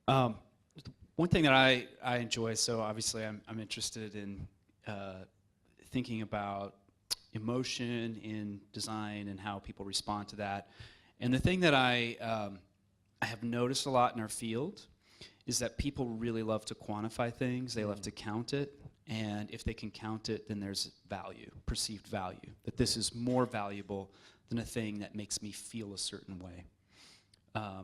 Um, One thing that I enjoy, so obviously I'm interested in thinking about emotion in design and how people respond to that. And the thing that I have noticed a lot in our field is that people really love to quantify things. They love to count it. And if they can count it, then there's value, perceived value, that this is more valuable than a thing that makes me feel a certain way. I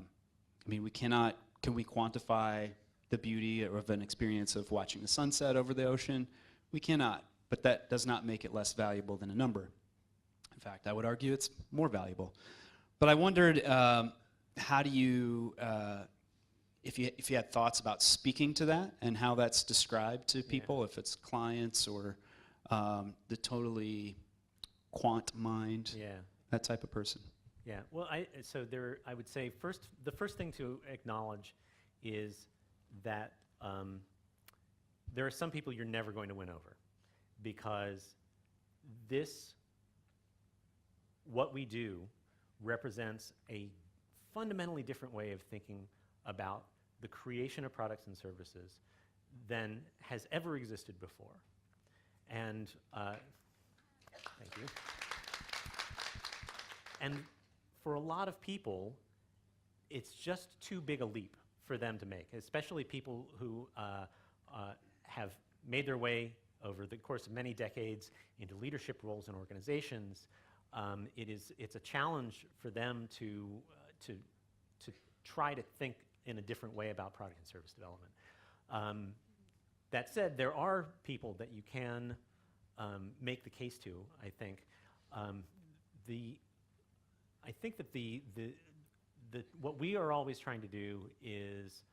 mean, can we quantify the beauty of an experience of watching the sunset over the ocean? We cannot, but that does not make it less valuable than a number. In fact, I would argue it's more valuable. But I wondered, how do you, if you had thoughts about speaking to that and how that's described to people, if it's clients or the totally quant mind, that type of person. Yeah, well, I would say the first thing to acknowledge is that there are some people you're never going to win over, because what we do represents a fundamentally different way of thinking about the creation of products and services than has ever existed before. And thank you. And for a lot of people, it's just too big a leap for them to make, especially people who have made their way over the course of many decades into leadership roles in organizations. It's a challenge for them to try to think in a different way about product and service development. That said, there are people that you can make the case to, I think. I think that what we are always trying to do is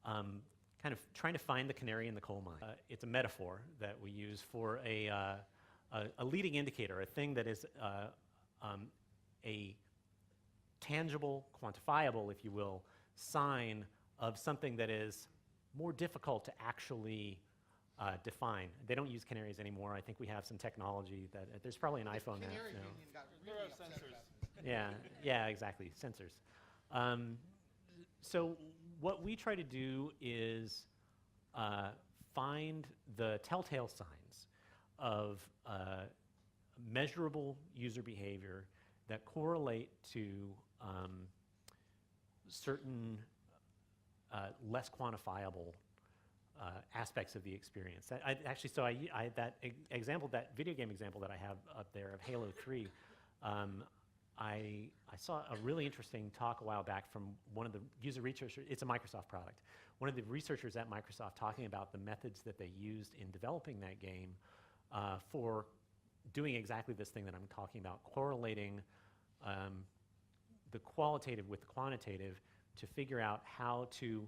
kind of trying to find the canary in the coal mine. It's a metaphor that we use for a leading indicator, a thing that is a tangible, quantifiable, if you will, sign of something that is more difficult to actually define. They don't use canaries anymore. I think we have some technology that there's probably an iPhone now. Yeah, exactly, sensors. So what we try to do is find the telltale signs of measurable user behavior that correlate to certain less quantifiable aspects of the experience. That video game example that I have up there of Halo 3, I saw a really interesting talk a while back from one of the user researchers. It's a Microsoft product. One of the researchers at Microsoft talking about the methods that they used in developing that game for doing exactly this thing that I'm talking about, correlating the qualitative with the quantitative to figure out how to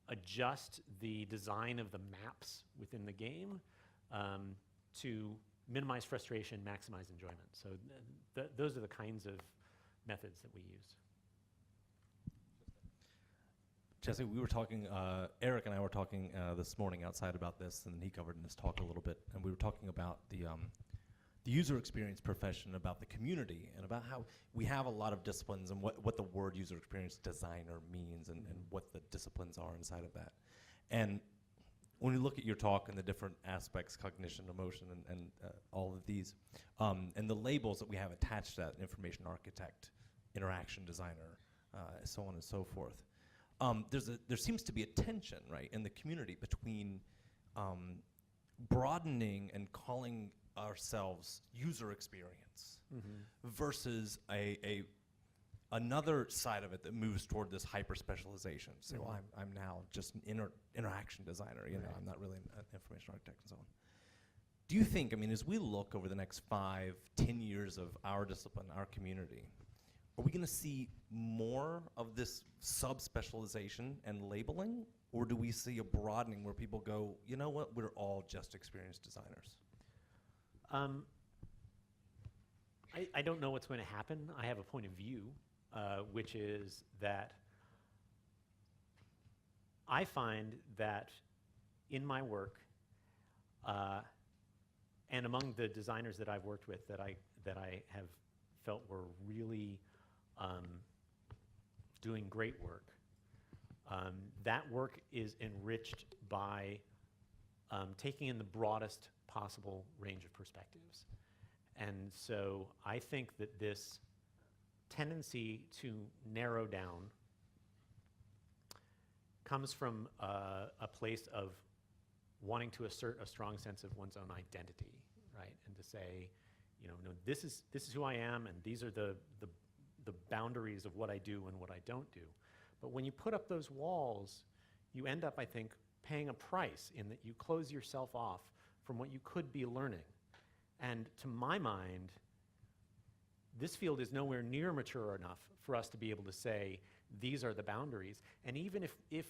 adjust the design of the maps within the game to minimize frustration, maximize enjoyment. So those are the kinds of methods that we use. Jesse, we were talking, Eric and I were talking this morning outside about this, and he covered in his talk a little bit, and we were talking about the user experience profession, about the community, and about how we have a lot of disciplines and what the word user experience designer means and what the disciplines are inside of that. And when you look at your talk and the different aspects, cognition, emotion, and all of these, and the labels that we have attached to that, information architect, interaction designer, so on and so forth, there seems to be a tension, right, in the community between broadening and calling ourselves user experience versus another side of it that moves toward this hyper specialization. Say, well, I'm now just an interaction designer. You know, I'm not really an information architect and so on. Do you think, I mean, as we look over the next 5, 10 years of our discipline, our community, are we going to see more of this sub-specialization and labeling, or do we see a broadening where people go, you know what, we're all just experienced designers? I don't know what's going to happen. I have a point of view, which is that I find that in my work, and among the designers that I've worked with that I have felt were really doing great work, that work is enriched by taking in the broadest possible range of perspectives. And so I think that this tendency to narrow down comes from a place of wanting to assert a strong sense of one's own identity, right? And to say, you know, no, this is who I am, and these are the boundaries of what I do and what I don't do. But when you put up those walls, you end up, I think, paying a price in that you close yourself off from what you could be learning. And to my mind, this field is nowhere near mature enough for us to be able to say, these are the boundaries. And even if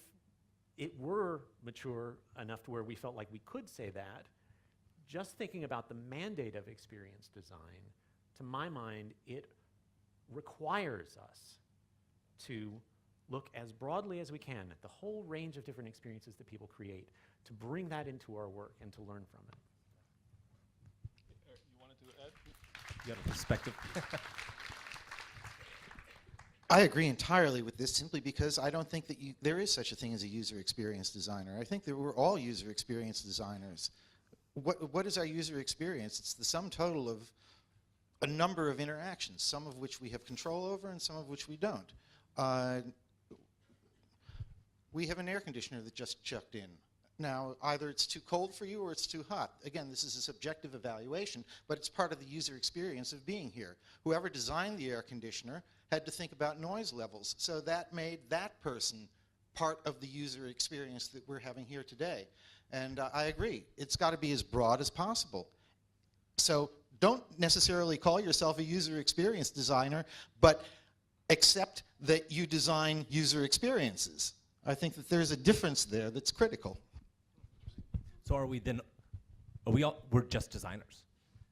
it were mature enough to where we felt like we could say that, just thinking about the mandate of experience design, to my mind, it requires us to look as broadly as we can at the whole range of different experiences that people create, to bring that into our work and to learn from it. You wanted to add? You have a perspective. I agree entirely with this simply because I don't think that there is such a thing as a user experience designer. I think that we're all user experience designers. What is our user experience? It's the sum total of a number of interactions, some of which we have control over and some of which we don't. We have an air conditioner that just checked in. Now, either it's too cold for you or it's too hot. Again, this is a subjective evaluation, but it's part of the user experience of being here. Whoever designed the air conditioner had to think about noise levels, so that made that person part of the user experience that we're having here today. And I agree, it's got to be as broad as possible. So don't necessarily call yourself a user experience designer, but accept that you design user experiences. I think that there's a difference there that's critical. So are we then, we're just designers?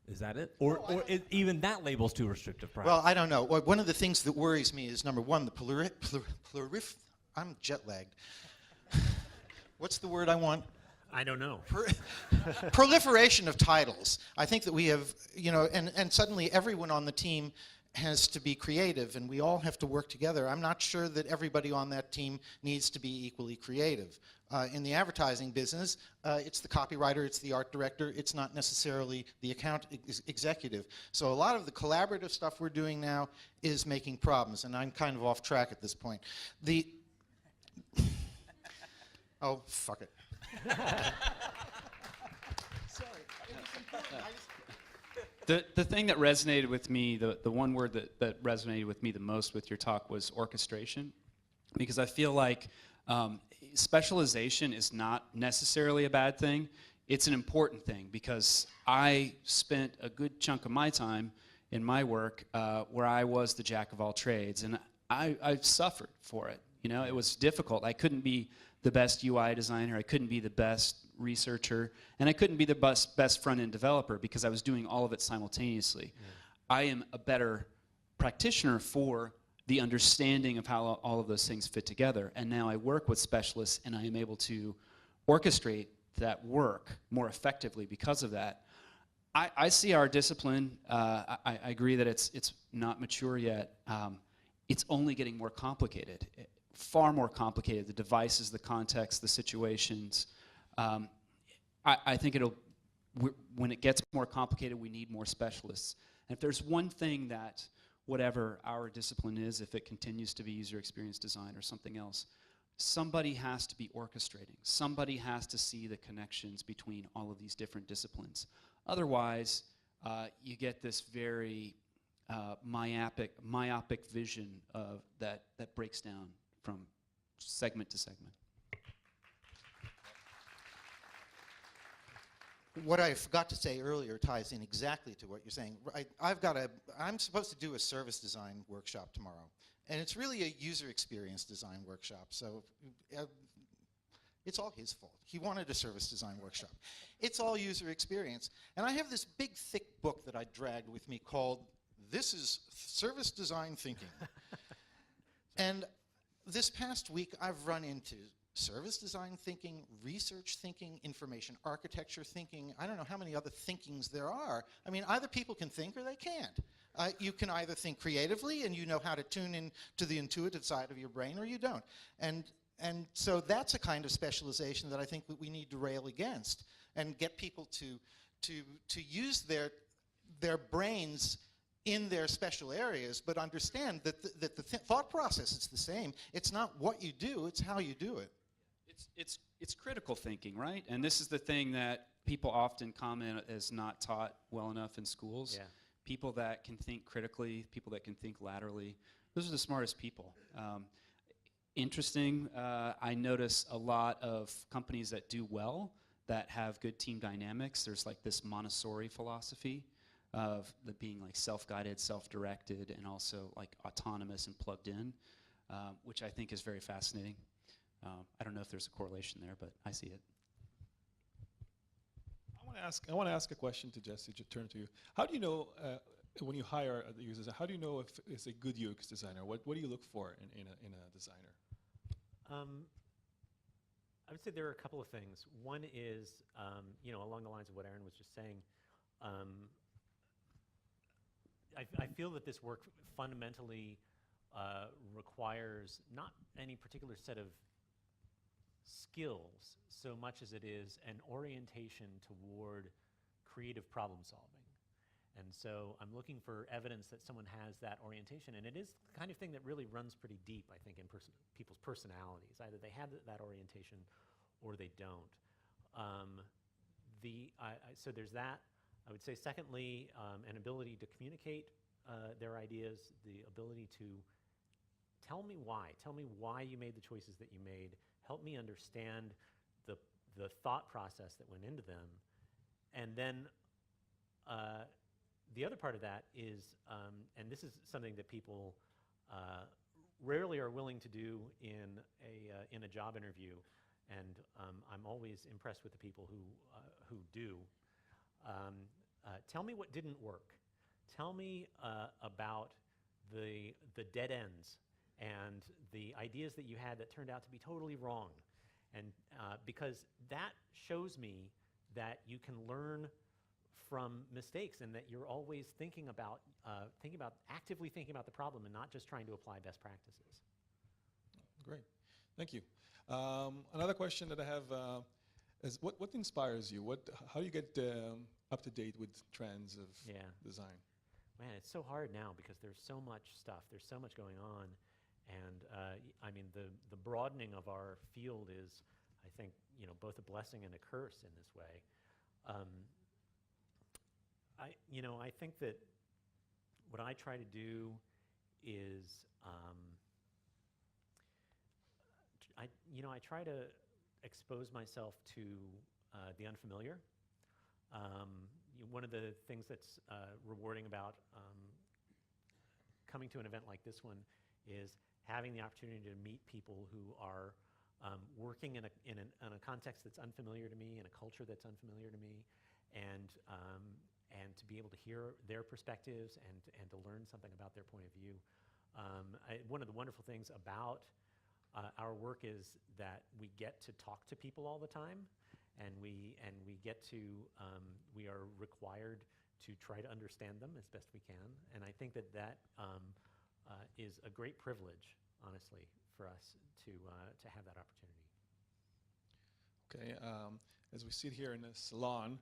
Is that it? Or even that label's too restrictive, perhaps? Well, I don't know. One of the things that worries me is, number one, the I'm jet lagged. What's the word I want? I don't know. Proliferation of titles. I think that we have, you know, and suddenly everyone on the team has to be creative, and we all have to work together. I'm not sure that everybody on that team needs to be equally creative. In the advertising business, it's the copywriter, it's the art director, it's not necessarily the account executive. So a lot of the collaborative stuff we're doing now is making problems, and I'm kind of off track at this point. Oh, fuck it. Sorry. The thing that resonated with me, the one word that resonated with me the most with your talk was orchestration, because I feel like specialization is not necessarily a bad thing. It's an important thing, because I spent a good chunk of my time in my work where I was the jack of all trades, and I suffered for it. You know, it was difficult. I couldn't be the best UI designer, I couldn't be the best researcher, and I couldn't be the best front-end developer because I was doing all of it simultaneously. Yeah. I am a better practitioner for the understanding of how all of those things fit together, and now I work with specialists and I am able to orchestrate that work more effectively because of that. I see our discipline, I agree that it's not mature yet. It's only getting more complicated. Far more complicated, the devices, the context, the situations. I think when it gets more complicated, we need more specialists. And if there's one thing that, whatever our discipline is, if it continues to be user experience design or something else, somebody has to be orchestrating. Somebody has to see the connections between all of these different disciplines. Otherwise, you get this very myopic vision of that breaks down from segment to segment. What I forgot to say earlier ties in exactly to what you're saying. I'm supposed to do a service design workshop tomorrow, and it's really a user experience design workshop, so it's all his fault. He wanted a service design workshop. It's all user experience, and I have this big, thick book that I dragged with me called This is Service Design Thinking. And this past week, I've run into service design thinking, research thinking, information architecture thinking. I don't know how many other thinkings there are. I mean, either people can think or they can't. You can either think creatively and you know how to tune in to the intuitive side of your brain, or you don't. And And so that's a kind of specialization that I think that we need to rail against and get people to use their brains in their special areas, but understand that the thought process is the same. It's not what you do, it's how you do it. It's critical thinking, right? And this is the thing that people often comment as not taught well enough in schools. Yeah. People that can think critically, people that can think laterally, those are the smartest people. Interesting, I notice a lot of companies that do well, that have good team dynamics. There's like this Montessori philosophy of the being like self-guided, self-directed, and also like autonomous and plugged in, which I think is very fascinating. I don't know if there's a correlation there, but I see it. I want to ask a question to Jesse, to turn to you. How do you know, when you hire the users, how do you know if it's a good UX designer? What do you look for in a designer? I would say there are a couple of things. One is, along the lines of what Aarron was just saying, I feel that this work fundamentally requires not any particular set of skills so much as it is an orientation toward creative problem solving. And so I'm looking for evidence that someone has that orientation, and it is the kind of thing that really runs pretty deep, I think, in people's personalities. Either they have that orientation or they don't. So there's that. I would say secondly, an ability to communicate their ideas, the ability to tell me why you made the choices that you made, help me understand the thought process that went into them. And then the other part of that is, and this is something that people rarely are willing to do in a job interview, and I'm always impressed with the people who do. Tell me what didn't work. Tell me about the dead ends and the ideas that you had that turned out to be totally wrong. And because that shows me that you can learn from mistakes, and that you're always actively thinking about the problem and not just trying to apply best practices. Great, thank you. Another question that I have is what inspires you? How do you get up to date with trends of design? Man, it's so hard now because there's so much stuff. There's so much going on. And I mean, the broadening of our field is, I think, both a blessing and a curse in this way. I think that what I try to do is, I try to expose myself to the unfamiliar. One of the things that's rewarding about coming to an event like this one is having the opportunity to meet people who are working in a context that's unfamiliar to me, in a culture that's unfamiliar to me, and to be able to hear their perspectives and to learn something about their point of view. One of the wonderful things about our work is that we get to talk to people all the time, and we are required to try to understand them as best we can. And I think that is a great privilege, honestly, for us to have that opportunity. Okay, as we sit here in the salon,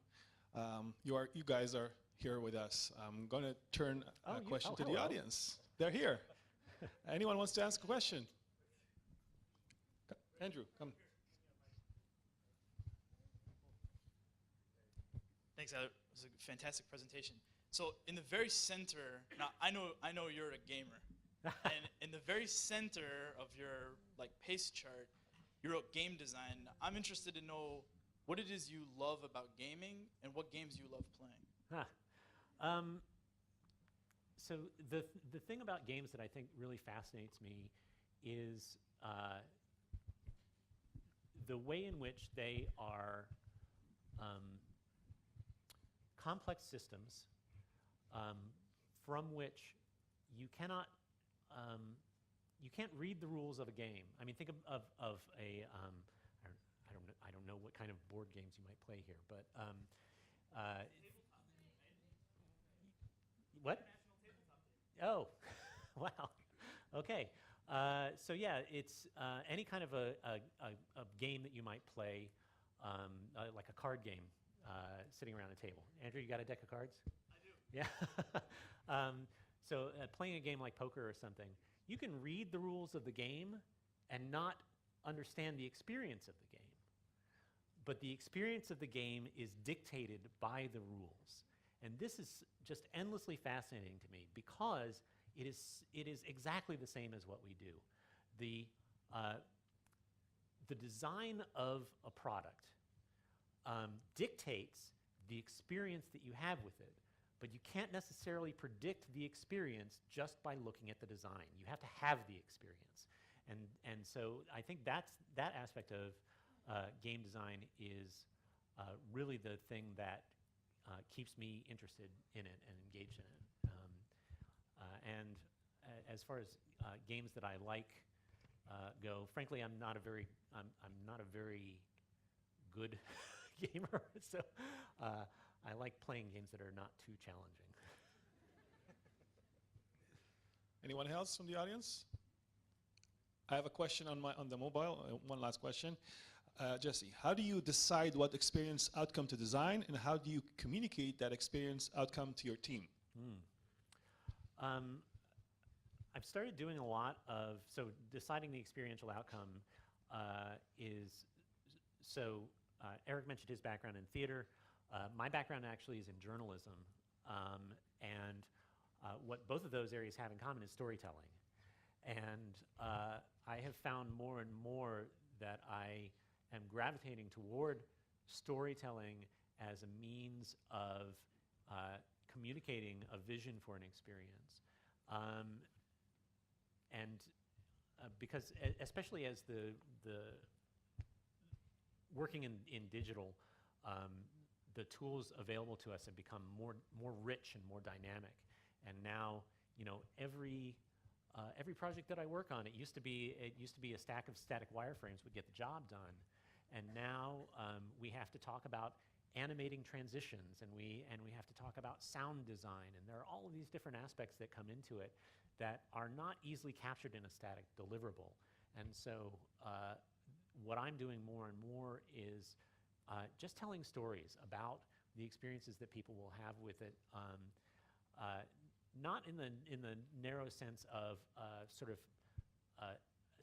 you guys are here with us. I'm going to turn a question to the audience. They're here. Anyone wants to ask a question? Andrew, come. Thanks, Alex. It was a fantastic presentation. So in the very center, now I know you're a gamer, and in the very center of your pace chart, you wrote game design. I'm interested to know what it is you love about gaming and what games you love playing. So the thing about games that I think really fascinates me is the way in which they are complex systems from which you can't read the rules of a game. I mean, think of a I don't know what kind of board games you might play here, but what? Oh, wow. Okay. So yeah, it's any kind of a game that you might play, like a card game, sitting around a table. Andrew, you got a deck of cards? I do. Yeah. So playing a game like poker or something, you can read the rules of the game and not understand the experience of the game. But the experience of the game is dictated by the rules. And this is just endlessly fascinating to me because it is exactly the same as what we do. The design of a product dictates the experience that you have with it, but you can't necessarily predict the experience just by looking at the design. You have to have the experience. And so I think that aspect of game design is really the thing that keeps me interested in it and engaged in it. As far as games that I like go, frankly, I'm not a very good gamer, so I like playing games that are not too challenging. Anyone else from the audience? I have a question on the mobile. One last question. Jesse, how do you decide what experience outcome to design, and how do you communicate that experience outcome to your team? I've started doing a lot of, so deciding the experiential outcome Eric mentioned his background in theater. My background actually is in journalism, and what both of those areas have in common is storytelling. And I have found more and more that I am gravitating toward storytelling as a means of communicating a vision for an experience. Because especially as the working in digital, the tools available to us have become more rich and more dynamic. And now, every project that I work on, it used to be a stack of static wireframes would get the job done, and now we have to talk about animating transitions, and we have to talk about sound design, and there are all of these different aspects that come into it that are not easily captured in a static deliverable. And so what I'm doing more and more is just telling stories about the experiences that people will have with it, not in the narrow sense of sort of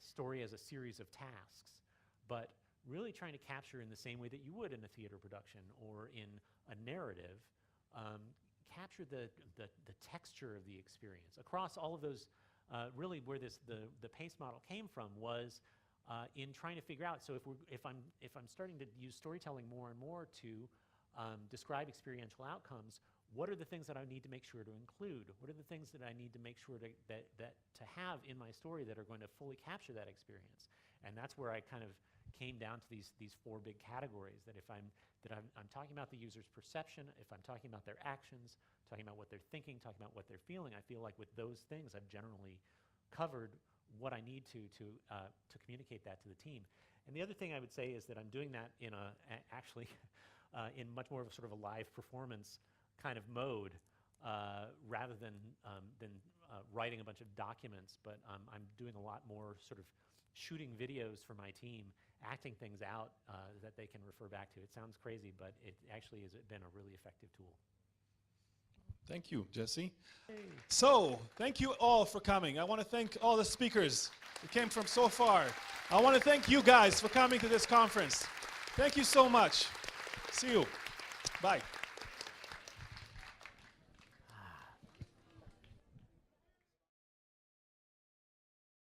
story as a series of tasks, but really trying to capture in the same way that you would in a theater production or in a narrative, capture the texture of the experience across all of those. Really, where the PACE model came from was in trying to figure out. So if I'm starting to use storytelling more and more to describe experiential outcomes, what are the things that I need to make sure to include? What are the things that I need to make sure to have in my story that are going to fully capture that experience? And that's where I kind of came down to these four big categories. That if I'm talking about the user's perception, if I'm talking about their actions, talking about what they're thinking, talking about what they're feeling, I feel like with those things I've generally covered what I need to communicate that to the team. And the other thing I would say is that I'm doing that in in much more of a sort of a live performance kind of mode, rather than writing a bunch of documents. But I'm doing a lot more sort of shooting videos for my team, acting things out that they can refer back to. It sounds crazy, but it actually has been a really effective tool. Thank you, Jesse. Hey. So, thank you all for coming. I want to thank all the speakers who came from so far. I want to thank you guys for coming to this conference. Thank you so much. See you. Bye.